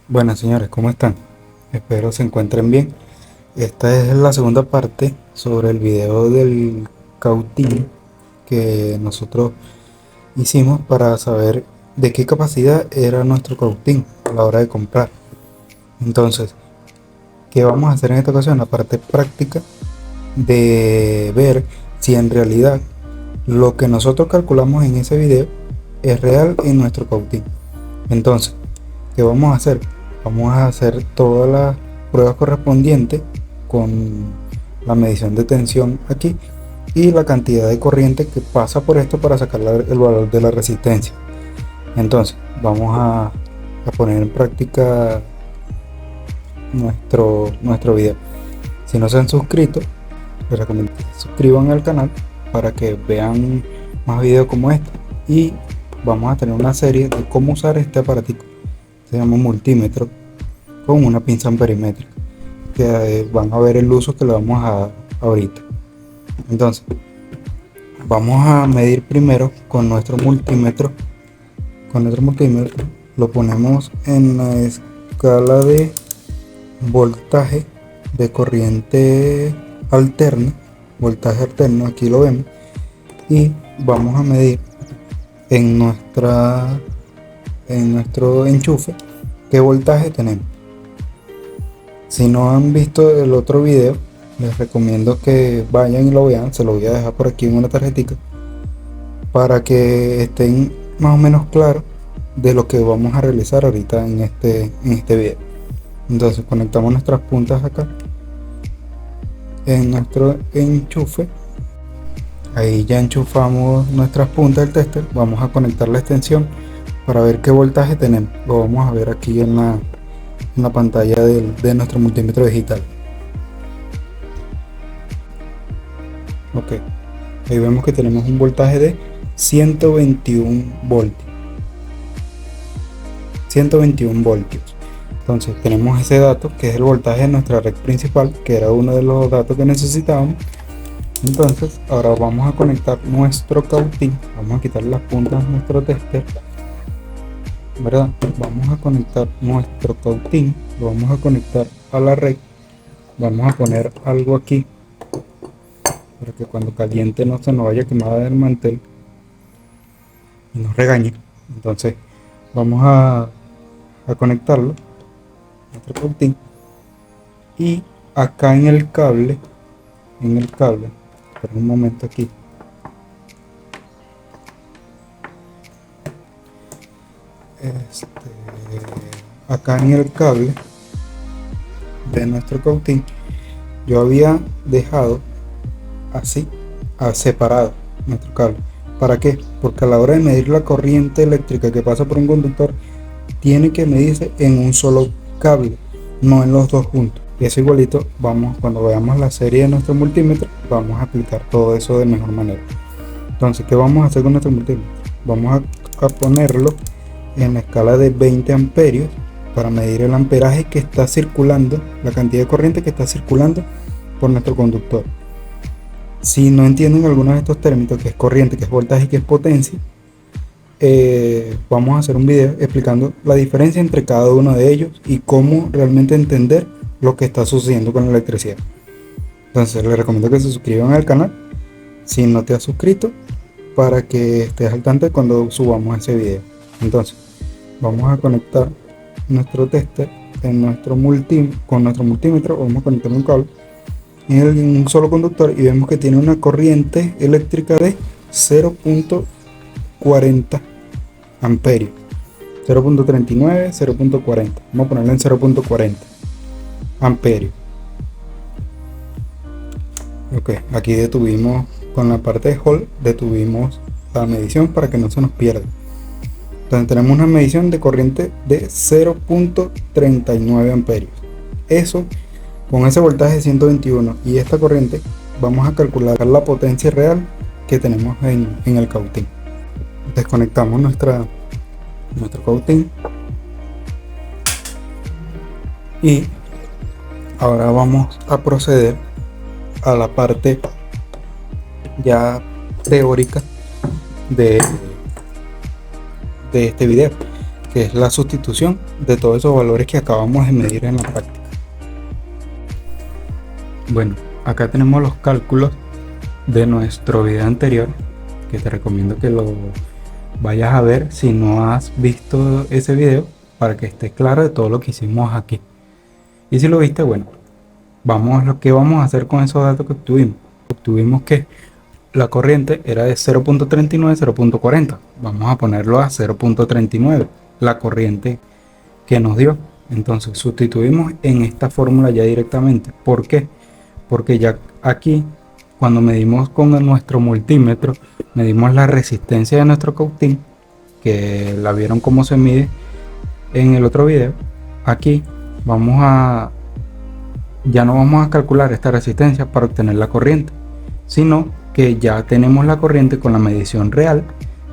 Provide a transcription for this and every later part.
Buenas señores, ¿cómo están? Espero se encuentren bien. Esta es la segunda parte sobre el video del cautín que nosotros hicimos para saber de qué capacidad era nuestro cautín a la hora de comprar. Entonces, ¿qué vamos a hacer en esta ocasión? La parte práctica de ver si en realidad lo que nosotros calculamos en ese video es real en nuestro cautín. Entonces, ¿qué vamos a hacer? Vamos a hacer todas las pruebas correspondientes con la medición de tensión aquí y la cantidad de corriente que pasa por esto para sacar el valor de la resistencia. Entonces, vamos a poner en práctica nuestro video. Si no se han suscrito, les recomiendo que se suscriban al canal para que vean más videos como este, y vamos a tener una serie de cómo usar este aparatito. Se llama multímetro con una pinza amperimétrica, que van a ver el uso que le vamos a dar ahorita. Entonces, vamos a medir primero con nuestro multímetro. Lo ponemos en la escala de voltaje de corriente alterna, voltaje alterno, aquí lo vemos, y vamos a medir en nuestro enchufe qué voltaje tenemos. Si no han visto el otro video, les recomiendo que vayan y lo vean. Se lo voy a dejar por aquí en una tarjetita para que estén más o menos claros de lo que vamos a realizar ahorita en este video. Entonces conectamos nuestras puntas acá en nuestro enchufe. Ahí ya enchufamos nuestras puntas del tester. Vamos a conectar la extensión para ver qué voltaje tenemos. Lo vamos a ver aquí en la pantalla de nuestro multímetro digital. Ok, ahí vemos que tenemos un voltaje de 121 voltios. 121 voltios. Entonces tenemos ese dato que es el voltaje de nuestra red principal, que era uno de los datos que necesitábamos. Entonces ahora vamos a conectar nuestro cautín. Vamos a quitar las puntas de nuestro tester, ¿verdad? Vamos a conectar nuestro cautín, lo vamos a conectar a la red. Vamos a poner algo aquí para que cuando caliente no se nos vaya a quemar el mantel y nos regañe. Entonces vamos a conectarlo, nuestro cautín, y acá en el cable, por un momento aquí, acá en el cable de nuestro cautín, yo había dejado así separado nuestro cable. ¿Para qué? Porque a la hora de medir la corriente eléctrica que pasa por un conductor, tiene que medirse en un solo cable, no en los dos juntos. Y eso igualito, cuando veamos la serie de nuestro multímetro, vamos a aplicar todo eso de mejor manera. Entonces, ¿qué vamos a hacer con nuestro multímetro? Vamos a ponerlo en la escala de 20 amperios para medir el amperaje que está circulando, la cantidad de corriente que está circulando por nuestro conductor. Si no entienden algunos de estos términos, que es corriente, que es voltaje y que es potencia, vamos a hacer un video explicando la diferencia entre cada uno de ellos y cómo realmente entender lo que está sucediendo con la electricidad. Entonces les recomiendo que se suscriban al canal si no te has suscrito, para que estés al tanto de cuando subamos ese video. Entonces vamos a conectar nuestro tester con nuestro multímetro. Vamos a conectar un cable en un solo conductor y vemos que tiene una corriente eléctrica de 0.40 amperios, 0.39, 0.40. Vamos a ponerlo en 0.40 amperios. Ok, aquí detuvimos con la parte de hold, detuvimos la medición para que no se nos pierda. Entonces tenemos una medición de corriente de 0.39 amperios. Eso, con ese voltaje de 121 y esta corriente, vamos a calcular la potencia real que tenemos en el cautín. Desconectamos nuestro cautín y ahora vamos a proceder a la parte ya teórica de este video. que es la sustitución de todos esos valores que acabamos de medir en la práctica. Bueno, acá tenemos los cálculos de nuestro video anterior, que te recomiendo que lo vayas a ver si no has visto ese video, para que estés claro de todo lo que hicimos aquí. Y si lo viste, bueno, vamos a lo que vamos a hacer con esos datos que obtuvimos. Obtuvimos que la corriente era de 0.39 0.40. Vamos a ponerlo a 0.39, la corriente que nos dio. Entonces sustituimos en esta fórmula ya directamente. ¿Por qué? Porque ya aquí, cuando medimos con nuestro multímetro, medimos la resistencia de nuestro cautín, que la vieron cómo se mide en el otro video. Aquí ya no vamos a calcular esta resistencia para obtener la corriente, sino que ya tenemos la corriente con la medición real.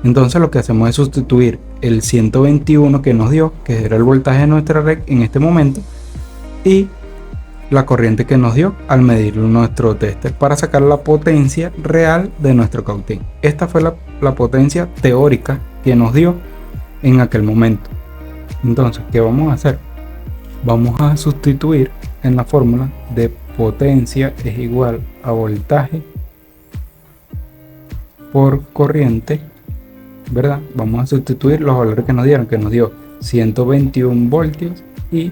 Entonces lo que hacemos es sustituir el 121 que nos dio, que era el voltaje de nuestra red en este momento, y la corriente que nos dio al medir nuestro tester, para sacar la potencia real de nuestro cautín. Esta fue la potencia teórica que nos dio en aquel momento. Entonces, ¿qué vamos a hacer? Vamos a sustituir en la fórmula de potencia es igual a voltaje por corriente, ¿verdad? Vamos a sustituir los valores que nos dieron, que nos dio 121 voltios y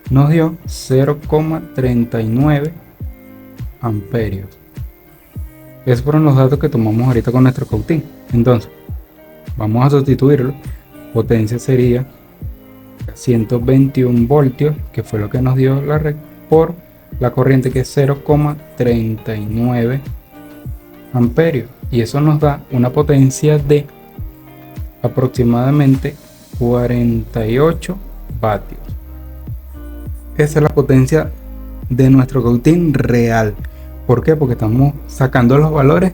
nos dio 0,39 amperios. Esos fueron los datos que tomamos ahorita con nuestro cautín. Entonces, vamos a sustituirlo. Potencia sería 121 voltios, que fue lo que nos dio la red, por la corriente, que es 0,39 amperios. Y eso nos da una potencia de aproximadamente 48 vatios. Esa es la potencia de nuestro cautín real. ¿Por qué? Porque estamos sacando los valores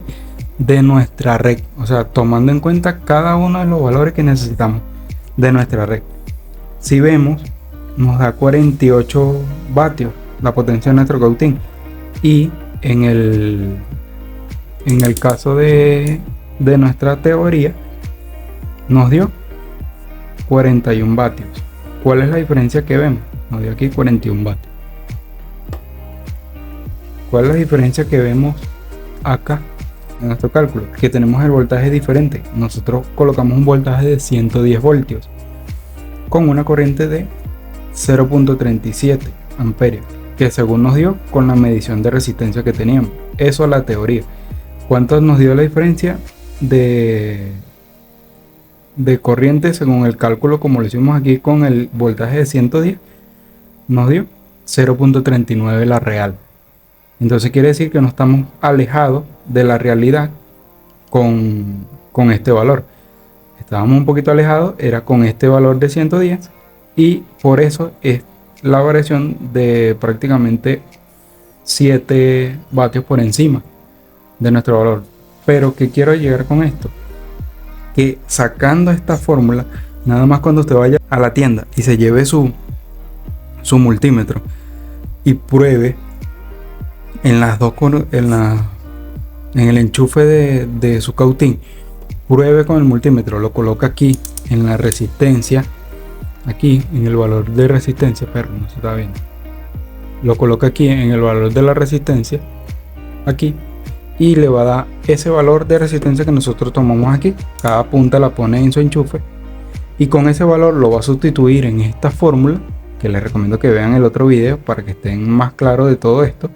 de nuestra red, o sea, tomando en cuenta cada uno de los valores que necesitamos de nuestra red. Si vemos, nos da 48 vatios la potencia de nuestro cautín, y en el caso de nuestra teoría nos dio 41 vatios. ¿Cuál es la diferencia que vemos? Nos dio aquí 41 vatios. ¿Cuál es la diferencia que vemos acá en nuestro cálculo? Que tenemos el voltaje diferente. Nosotros colocamos un voltaje de 110 voltios con una corriente de 0.37 amperios, que según nos dio con la medición de resistencia que teníamos. Eso es la teoría. ¿Cuánto nos dio la diferencia de corriente según el cálculo, como lo hicimos aquí con el voltaje de 110? Nos dio 0.39 la real. Entonces quiere decir que no estamos alejados de la realidad con este valor. Estábamos un poquito alejados, era con este valor de 110, y por eso es la variación de prácticamente 7 vatios por encima de nuestro valor. Pero ¿qué quiero llegar con esto? Que sacando esta fórmula, nada más cuando usted vaya a la tienda y se lleve su multímetro y pruebe en las dos, en el enchufe de su cautín, pruebe con el multímetro, lo coloca aquí en la resistencia, aquí en el valor de resistencia, pero no se está viendo, lo coloca aquí en el valor de la resistencia, aquí, y le va a dar ese valor de resistencia que nosotros tomamos aquí. Cada punta la pone en su enchufe, y con ese valor lo va a sustituir en esta fórmula, que les recomiendo que vean el otro video para que estén más claros de todo esto,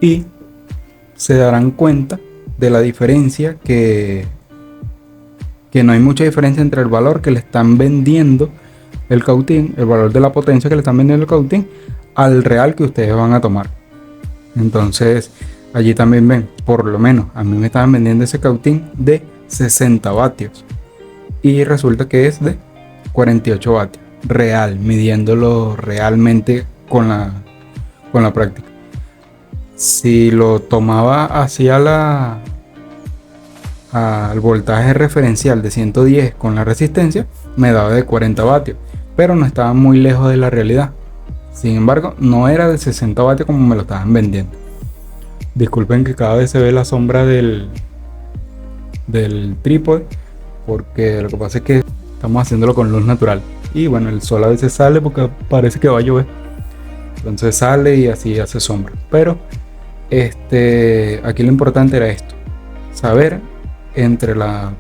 y se darán cuenta de la diferencia, que no hay mucha diferencia entre el valor que le están vendiendo el cautín, el valor de la potencia que le están vendiendo el cautín, al real que ustedes van a tomar. Entonces allí también ven, por lo menos a mí me estaban vendiendo ese cautín de 60 vatios y resulta que es de 48 vatios real, midiéndolo realmente con la práctica. Si lo tomaba hacia al voltaje referencial de 110 con la resistencia, me daba de 40 vatios, pero no estaba muy lejos de la realidad. Sin embargo, no era de 60 vatios como me lo estaban vendiendo. Disculpen que cada vez se ve la sombra del trípode, porque lo que pasa es que estamos haciéndolo con luz natural. Y bueno, el sol a veces sale porque parece que va a llover, entonces sale y así hace sombra. Pero aquí lo importante era esto: saber entre la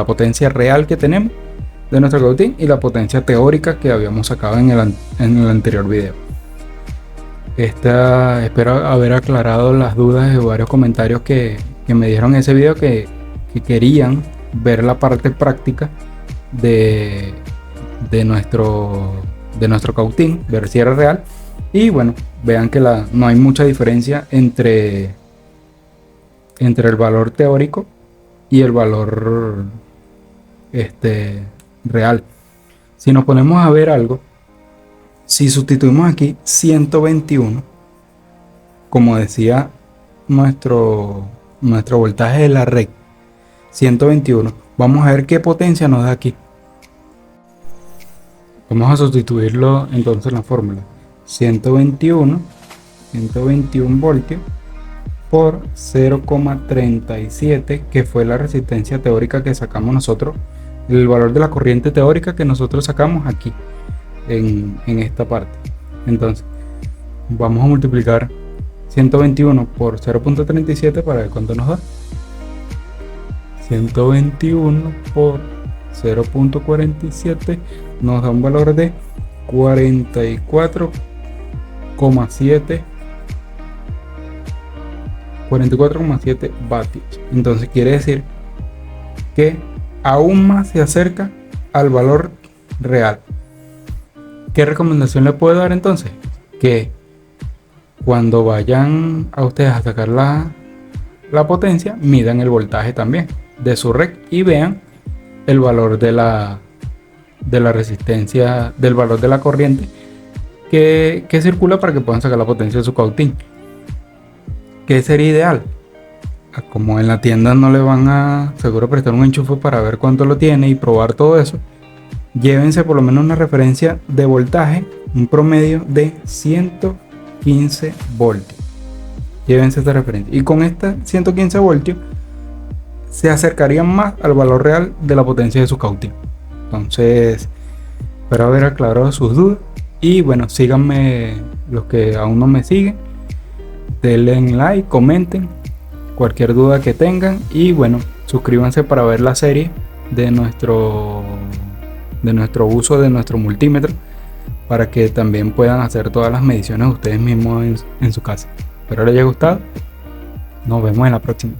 potencia real que tenemos de nuestro cautín y la potencia teórica que habíamos sacado en el anterior video. Espero haber aclarado las dudas de varios comentarios que me dieron en ese video, que querían ver la parte práctica de nuestro cautín, ver si era real. Y bueno, vean que no hay mucha diferencia entre el valor teórico y el valor real. Si nos ponemos a ver algo, si sustituimos aquí 121, como decía nuestro voltaje de la red, 121, vamos a ver qué potencia nos da aquí. Vamos a sustituirlo entonces en la fórmula: 121 voltios por 0,37, que fue la resistencia teórica que sacamos nosotros, el valor de la corriente teórica que nosotros sacamos aquí en esta parte. Entonces vamos a multiplicar 121 por 0,37 para ver cuánto nos da. 121 por 0,47 nos da un valor de 44,7 vatios. Entonces quiere decir que aún más se acerca al valor real. ¿Qué recomendación le puedo dar entonces? Que cuando vayan a ustedes a sacar la potencia, midan el voltaje también de su red y vean el valor de la resistencia, del valor de la corriente que circula, para que puedan sacar la potencia de su cautín. ¿Qué sería ideal? Como en la tienda no le van a seguro prestar un enchufe para ver cuánto lo tiene y probar todo eso, llévense por lo menos una referencia de voltaje, un promedio de 115 voltios. Llévense esta referencia, y con esta 115 voltios se acercarían más al valor real de la potencia de su cautín. Entonces, espero haber aclarado sus dudas. Y bueno, síganme los que aún no me siguen, denle like, comenten cualquier duda que tengan, y bueno, suscríbanse para ver la serie de nuestro uso de nuestro multímetro, para que también puedan hacer todas las mediciones ustedes mismos en su casa. Espero les haya gustado. Nos vemos en la próxima.